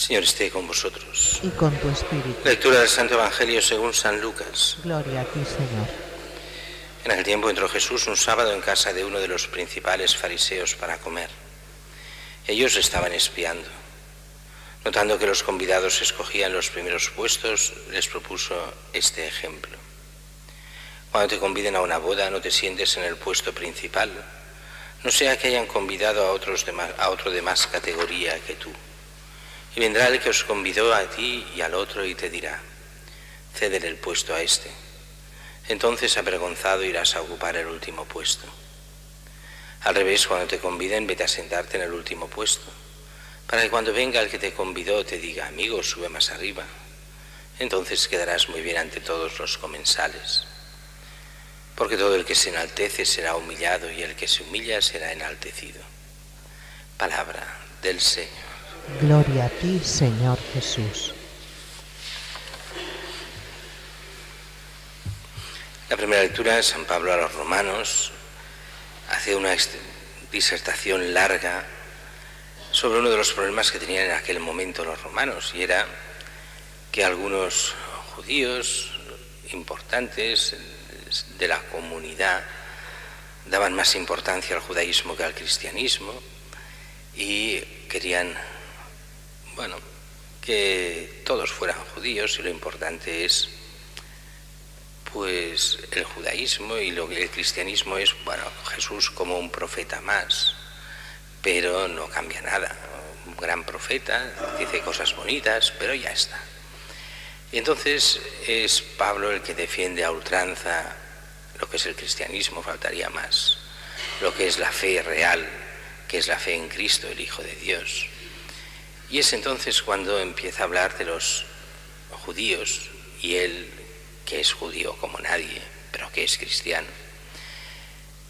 Señor esté con vosotros. Y con tu espíritu. Lectura del Santo Evangelio según San Lucas. Gloria a ti, Señor. En aquel tiempo entró Jesús un sábado en casa de uno de los principales fariseos para comer. Ellos estaban espiando. Notando que los convidados escogían los primeros puestos, les propuso este ejemplo. Cuando te conviden a una boda, no te sientes en el puesto principal, no sea que hayan convidado a otro de más categoría que tú. Y vendrá el que os convidó a ti y al otro y te dirá, cédele el puesto a este. Entonces, avergonzado, irás a ocupar el último puesto. Al revés, cuando te conviden, vete a sentarte en el último puesto, para que cuando venga el que te convidó te diga, amigo, sube más arriba. Entonces quedarás muy bien ante todos los comensales. Porque todo el que se enaltece será humillado y el que se humilla será enaltecido. Palabra del Señor. Gloria a ti, Señor Jesús. La primera lectura de San Pablo a los Romanos hace una disertación larga sobre uno de los problemas que tenían en aquel momento los romanos, y era que algunos judíos importantes de la comunidad daban más importancia al judaísmo que al cristianismo y querían, que todos fueran judíos, y lo importante es pues el judaísmo, y lo que el cristianismo es, Jesús como un profeta más, pero no cambia nada. Un gran profeta, dice cosas bonitas, pero ya está. Y entonces es Pablo el que defiende a ultranza lo que es el cristianismo, faltaría más, lo que es la fe real, que es la fe en Cristo, el Hijo de Dios. Y es entonces cuando empieza a hablar de los judíos, y él, que es judío como nadie, pero que es cristiano.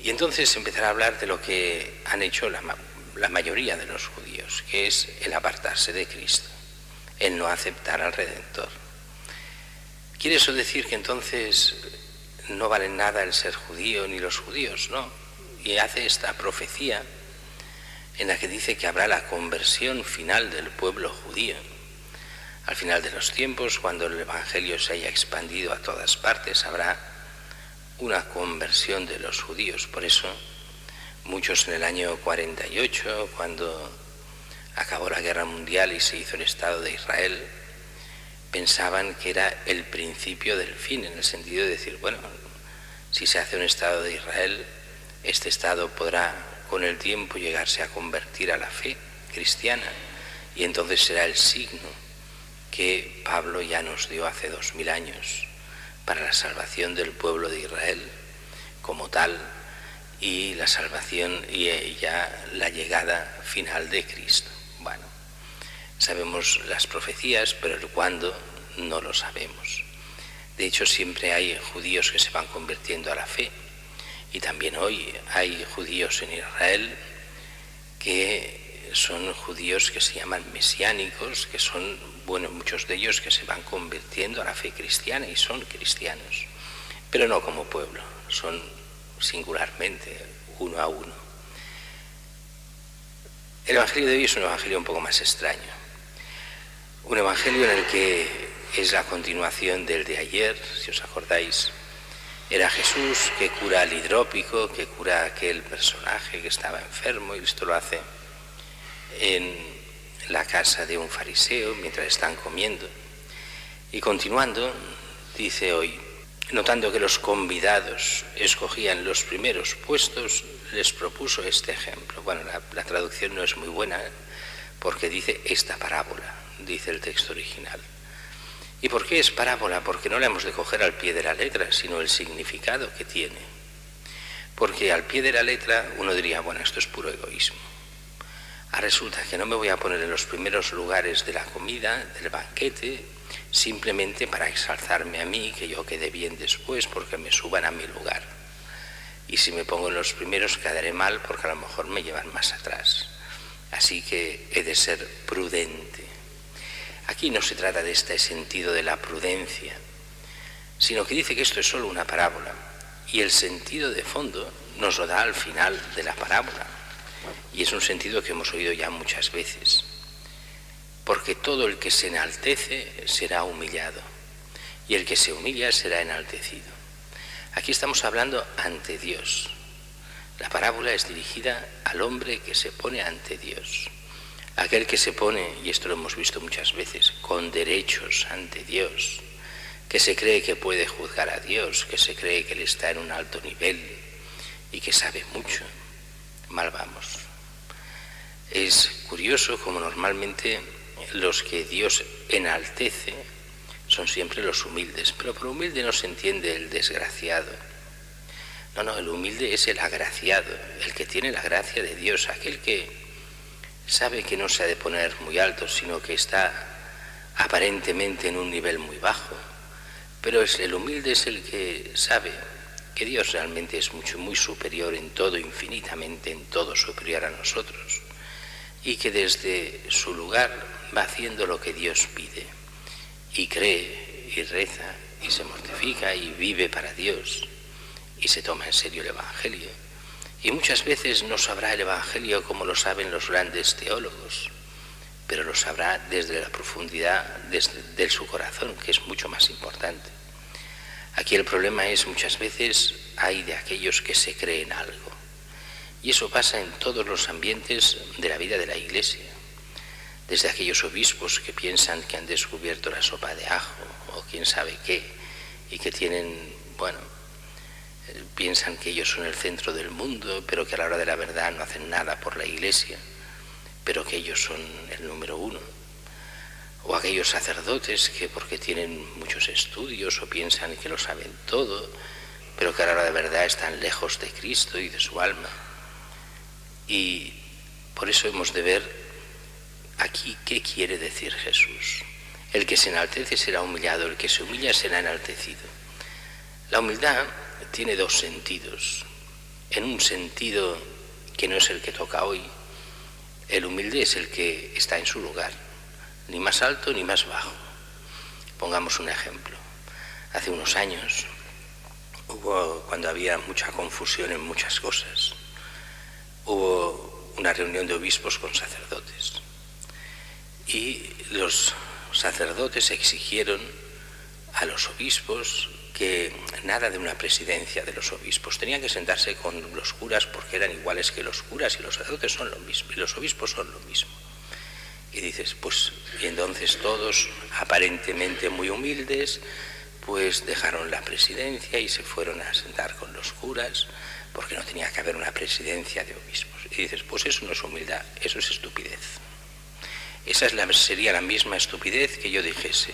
Y entonces empezará a hablar de lo que han hecho la mayoría de los judíos, que es el apartarse de Cristo, el no aceptar al Redentor. ¿Quiere eso decir que entonces no valen nada el ser judío ni los judíos? No. Y hace esta profecía en la que dice que habrá la conversión final del pueblo judío. Al final de los tiempos, cuando el Evangelio se haya expandido a todas partes, habrá una conversión de los judíos. Por eso, muchos en el año 48, cuando acabó la Guerra Mundial y se hizo el Estado de Israel, pensaban que era el principio del fin, en el sentido de decir, si se hace un Estado de Israel, este Estado podrá con el tiempo llegarse a convertir a la fe cristiana, y entonces será el signo que Pablo ya nos dio hace 2000 años para la salvación del pueblo de Israel como tal, y la salvación y ya la llegada final de Cristo. Sabemos las profecías, pero el cuándo no lo sabemos. De hecho, siempre hay judíos que se van convirtiendo a la fe, y también hoy hay judíos en Israel que son judíos que se llaman mesiánicos, que son, muchos de ellos que se van convirtiendo a la fe cristiana y son cristianos, pero no como pueblo, son singularmente, uno a uno. El Evangelio de hoy es un Evangelio un poco más extraño, un Evangelio en el que es la continuación del de ayer. Si os acordáis, era Jesús que cura al hidrópico, que cura a aquel personaje que estaba enfermo, y esto lo hace en la casa de un fariseo mientras están comiendo. Y continuando, dice hoy, notando que los convidados escogían los primeros puestos, les propuso este ejemplo. La traducción no es muy buena, porque dice esta parábola, dice el texto original. ¿Y por qué es parábola? Porque no la hemos de coger al pie de la letra, sino el significado que tiene. Porque al pie de la letra uno diría, esto es puro egoísmo. Resulta que no me voy a poner en los primeros lugares de la comida, del banquete, simplemente para exaltarme a mí, que yo quede bien después, porque me suban a mi lugar. Y si me pongo en los primeros quedaré mal, porque a lo mejor me llevan más atrás. Así que he de ser prudente. Aquí no se trata de este sentido de la prudencia, sino que dice que esto es solo una parábola, y el sentido de fondo nos lo da al final de la parábola, y es un sentido que hemos oído ya muchas veces. porque todo el que se enaltece será humillado, y el que se humilla será enaltecido. Aquí estamos hablando ante Dios. La parábola es dirigida al hombre que se pone ante Dios. Aquel que se pone, y esto lo hemos visto muchas veces, con derechos ante Dios, que se cree que puede juzgar a Dios, que se cree que Él está en un alto nivel y que sabe mucho, mal vamos. Es curioso como normalmente los que Dios enaltece son siempre los humildes, pero por humilde no se entiende el desgraciado. No, el humilde es el agraciado, el que tiene la gracia de Dios, aquel que sabe que no se ha de poner muy alto, sino que está aparentemente en un nivel muy bajo. Pero el humilde es el que sabe que Dios realmente es mucho, muy superior en todo, infinitamente en todo superior a nosotros, y que desde su lugar va haciendo lo que Dios pide, y cree, y reza, y se mortifica, y vive para Dios, y se toma en serio el Evangelio. Y muchas veces no sabrá el Evangelio como lo saben los grandes teólogos, pero lo sabrá desde la profundidad de su corazón, que es mucho más importante. Aquí el problema es muchas veces hay de aquellos que se creen algo, y eso pasa en todos los ambientes de la vida de la Iglesia, desde aquellos obispos que piensan que han descubierto la sopa de ajo o quién sabe qué, y que piensan que ellos son el centro del mundo, pero que a la hora de la verdad no hacen nada por la Iglesia, pero que ellos son el número uno. O aquellos sacerdotes que porque tienen muchos estudios o piensan que lo saben todo, pero que a la hora de verdad están lejos de Cristo y de su alma. Y por eso hemos de ver aquí qué quiere decir Jesús. El que se enaltece será humillado, el que se humilla será enaltecido. La humildad tiene dos sentidos. En un sentido que no es el que toca hoy, el humilde es el que está en su lugar, ni más alto ni más bajo. Pongamos un ejemplo. Hace unos años, cuando había mucha confusión en muchas cosas, hubo una reunión de obispos con sacerdotes. Y los sacerdotes exigieron a los obispos que nada de una presidencia de los obispos. Tenían que sentarse con los curas porque eran iguales que los curas, y los sacerdotes son lo mismo, y los obispos son lo mismo. Y dices, y entonces todos, aparentemente muy humildes, dejaron la presidencia y se fueron a sentar con los curas, porque no tenía que haber una presidencia de obispos. Y dices, eso no es humildad, eso es estupidez. Esa sería la misma estupidez que yo dijese,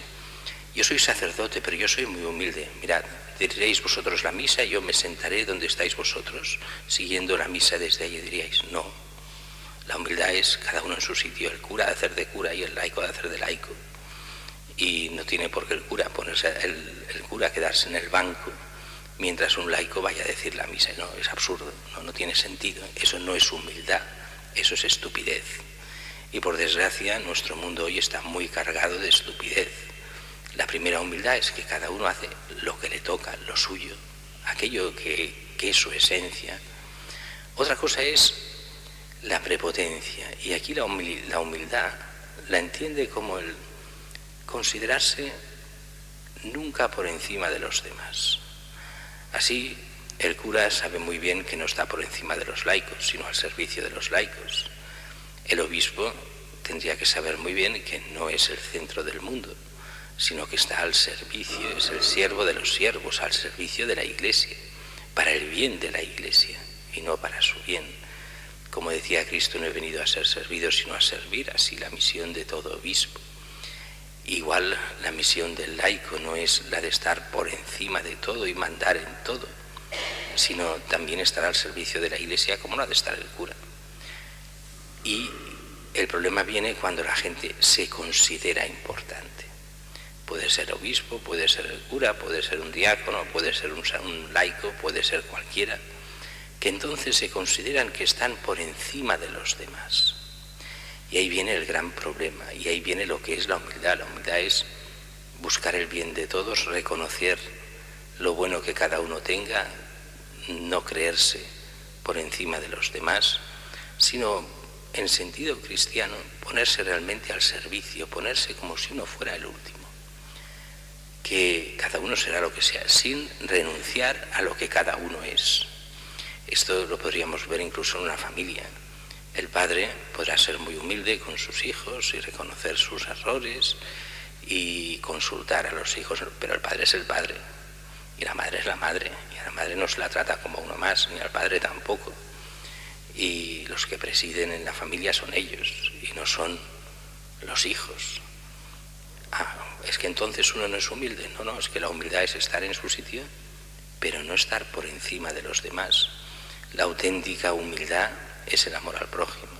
yo soy sacerdote, pero yo soy muy humilde. Mirad, diréis vosotros la misa y yo me sentaré donde estáis vosotros, siguiendo la misa desde allí. Diríais, no. La humildad es cada uno en su sitio, el cura de hacer de cura y el laico de hacer de laico. Y no tiene por qué el cura quedarse en el banco mientras un laico vaya a decir la misa. No, es absurdo, no tiene sentido. Eso no es humildad, eso es estupidez. Y por desgracia nuestro mundo hoy está muy cargado de estupidez. La primera humildad es que cada uno hace lo que le toca, lo suyo, aquello que es su esencia. Otra cosa es la prepotencia, y aquí la humildad la entiende como el considerarse nunca por encima de los demás. Así, el cura sabe muy bien que no está por encima de los laicos, sino al servicio de los laicos. El obispo tendría que saber muy bien que no es el centro del mundo, sino que está al servicio, es el siervo de los siervos, al servicio de la Iglesia, para el bien de la Iglesia y no para su bien. Como decía Cristo, no he venido a ser servido, sino a servir, así la misión de todo obispo. Igual la misión del laico no es la de estar por encima de todo y mandar en todo, sino también estar al servicio de la Iglesia como no ha de estar el cura. Y el problema viene cuando la gente se considera importante. Puede ser obispo, puede ser el cura, puede ser un diácono, puede ser un laico, puede ser cualquiera, que entonces se consideran que están por encima de los demás. Y ahí viene el gran problema, y ahí viene lo que es la humildad. La humildad es buscar el bien de todos, reconocer lo bueno que cada uno tenga, no creerse por encima de los demás, sino en sentido cristiano, ponerse realmente al servicio, ponerse como si uno fuera el último. Que cada uno será lo que sea, sin renunciar a lo que cada uno es. Esto lo podríamos ver incluso en una familia. El padre podrá ser muy humilde con sus hijos y reconocer sus errores y consultar a los hijos, pero el padre es el padre y la madre es la madre, y a la madre no se la trata como uno más, ni al padre tampoco. Y los que presiden en la familia son ellos y no son los hijos. Es que entonces uno no es humilde. No, es que la humildad es estar en su sitio, pero no estar por encima de los demás. La auténtica humildad es el amor al prójimo.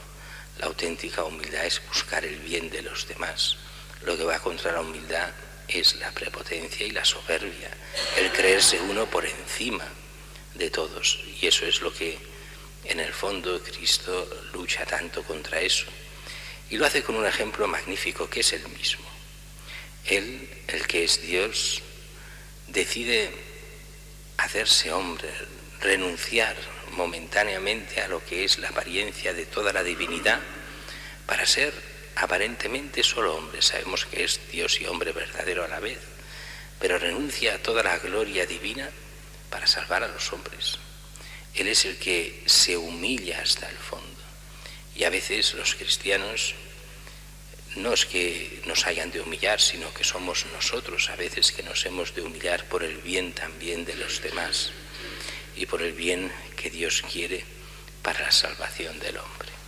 La auténtica humildad es buscar el bien de los demás. Lo que va contra la humildad es la prepotencia y la soberbia, el creerse uno por encima de todos. Y eso es lo que en el fondo Cristo lucha tanto contra eso. Y lo hace con un ejemplo magnífico, que es él mismo. Él, el que es Dios, decide hacerse hombre, renunciar momentáneamente a lo que es la apariencia de toda la divinidad para ser aparentemente solo hombre. Sabemos que es Dios y hombre verdadero a la vez, pero renuncia a toda la gloria divina para salvar a los hombres. Él es el que se humilla hasta el fondo. Y a veces los cristianos no es que nos hayan de humillar, sino que somos nosotros a veces que nos hemos de humillar por el bien también de los demás y por el bien que Dios quiere para la salvación del hombre.